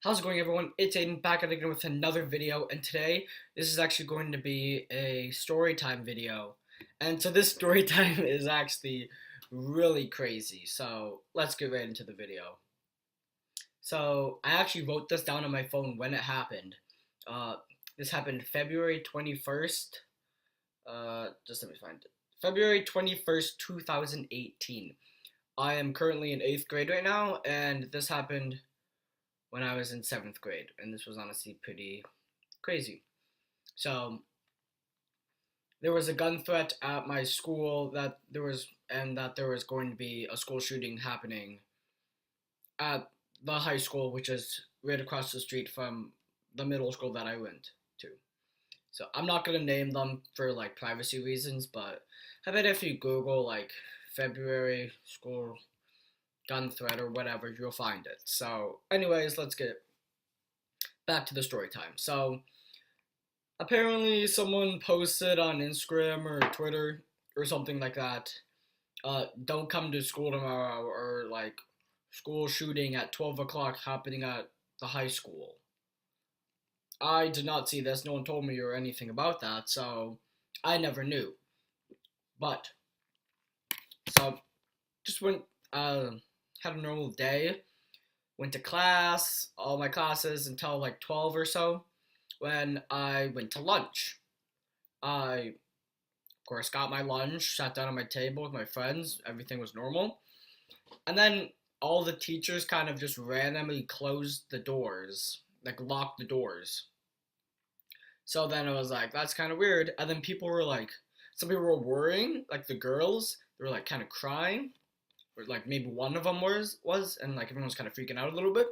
How's it going, everyone? It's Aiden back at again with another video, and today this is actually going to be a story time video. And so this story time is actually really crazy. So let's get right into the video. So I actually wrote this down on my phone when it happened. Uh, this happened February 21st. Just let me find it. February 21st, 2018. I am currently in 8th grade right now, and this happened when I was in 7th grade, and this was honestly pretty crazy. So there was a gun threat at my school that there was going to be a school shooting happening at the high school, which is right across the street from the middle school that I went to. So I'm not gonna name them for like privacy reasons, but I bet if you Google like February school gun threat or whatever, you'll find it. So, anyways, let's get back to the story time. So, apparently, someone posted on Instagram or Twitter or something like that. Don't come to school tomorrow, or like school shooting at 12 o'clock happening at the high school. I did not see this. No one told me or anything about that, so I never knew. But so just went had a normal day. Went to class, all my classes until like 12 or so, when I went to lunch. I, of course, got my lunch, sat down at my table with my friends, everything was normal. And then all the teachers kind of just randomly closed the doors, like locked the doors. So then I was like, that's kind of weird. And then some people were worrying, like the girls, they were like kind of crying, or like maybe one of them was, and like everyone was kind of freaking out a little bit.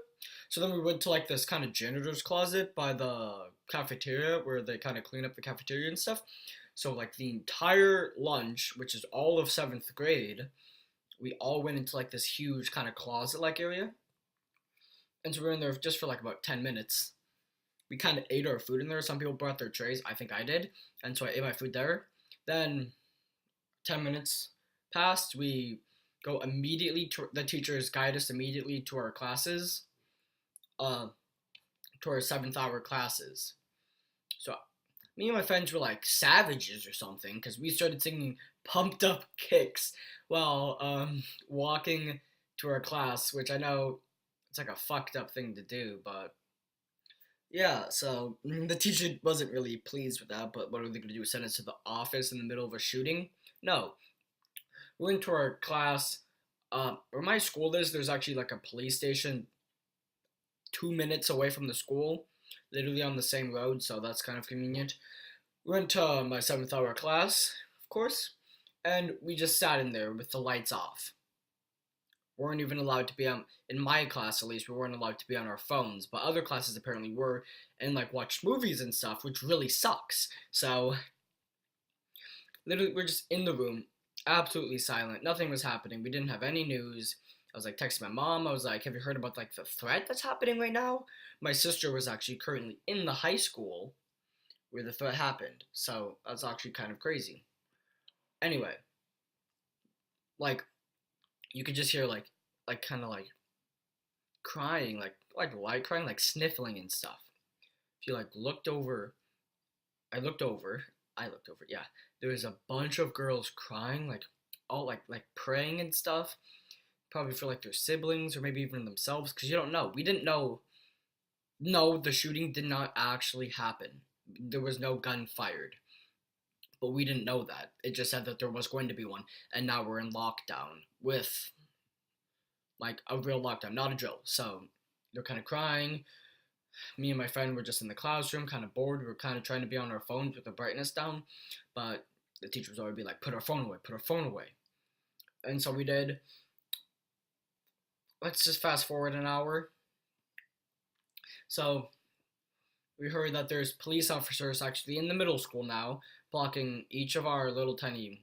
So then we went to like this kind of janitor's closet by the cafeteria where they kind of clean up the cafeteria and stuff. So like the entire lunch, which is all of 7th grade, we all went into like this huge kind of closet like area, and so we were in there just for like about 10 minutes. We kind of ate our food in there. Some people brought their trays. I think I did, and so I ate my food there. Then 10 minutes passed. We go immediately to the teachers guide us immediately to our classes, uh, to our 7th hour classes. So me and my friends were like savages or something because we started singing "Pumped Up Kicks" while walking to our class, which I know it's like a fucked up thing to do, but yeah. So the teacher wasn't really pleased with that. But what are they gonna do? Send us to the office in the middle of a shooting? No, we went to our class. Where my school is, there's actually like a police station 2 minutes away from the school, literally on the same road, so that's kind of convenient. We went to my 7th hour class, of course, and we just sat in there with the lights off. We weren't even allowed to be on, in my class at least, we weren't allowed to be on our phones, but other classes apparently were, and like watched movies and stuff, which really sucks. So, literally, we're just in the room, absolutely silent. Nothing was happening. We didn't have any news. I was like texting my mom. I was like, "Have you heard about like the threat that's happening right now?" My sister was actually currently in the high school where the threat happened, so that's actually kind of crazy. Anyway, like you could just hear like kind of like crying, like light crying, like sniffling and stuff. If you like looked over, I looked over, I looked over. Yeah, there was a bunch of girls crying, like all like praying and stuff, probably for like their siblings or maybe even themselves, because you don't know. We didn't know. No, the shooting did not actually happen. There was no gun fired, but we didn't know that. It just said that there was going to be one, and now we're in lockdown with like a real lockdown, not a drill. So they're kind of crying. Me and my friend were just in the classroom, kind of bored. We were kind of trying to be on our phones with the brightness down, but the teacher was always be like, "Put our phone away, put our phone away." And so we did. Let's just fast forward an hour. So we heard that there's police officers actually in the middle school now, blocking each of our little tiny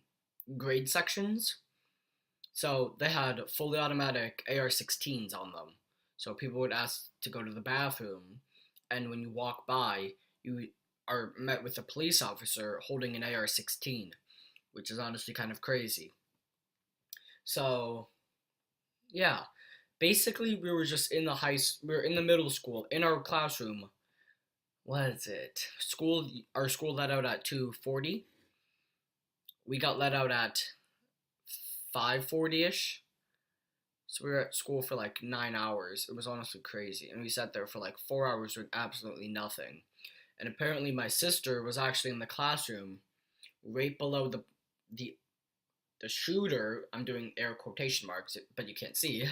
grade sections. So they had fully automatic AR-16s on them. So people would ask to go to the bathroom, and when you walk by, you are met with a police officer holding an AR-16, which is honestly kind of crazy. So, yeah. Basically, we were just in we were in the middle school in our classroom. What is it? Our school let out at 2:40. We got let out at 5:40 ish. So we were at school for like 9 hours. It was honestly crazy, and we sat there for like 4 hours doing absolutely nothing. And apparently, my sister was actually in the classroom, right below the the shooter. I'm doing air quotation marks, but you can't see.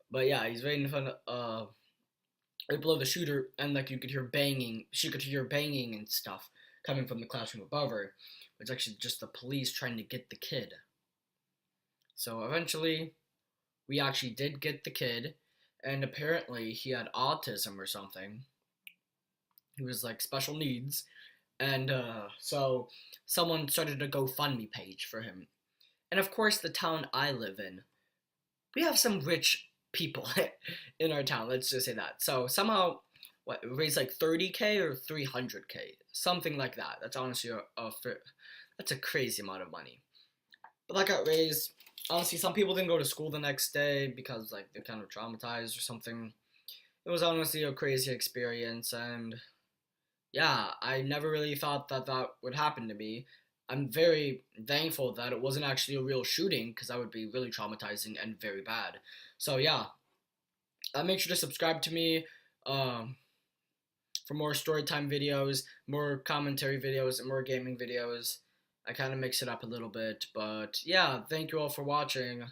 But yeah, he's right in front of right below the shooter, and like you could hear banging. She could hear banging and stuff coming from the classroom above her. It's actually just the police trying to get the kid. So eventually, we actually did get the kid, and apparently he had autism or something. He was like special needs, and so someone started a GoFundMe page for him. And of course, the town I live in, we have some rich people in our town. Let's just say that. So somehow, what raised like 30K or 300K, something like that. That's honestly that's a crazy amount of money. But that got raised. Honestly, some people didn't go to school the next day because like they're kind of traumatized or something. It was honestly a crazy experience, and yeah, I never really thought that that would happen to me. I'm very thankful that it wasn't actually a real shooting because that would be really traumatizing and very bad. So yeah, make sure to subscribe to me for more storytime videos, more commentary videos, and more gaming videos. I kind of mix it up a little bit, but yeah, thank you all for watching.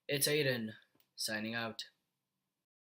It's Aiden, signing out.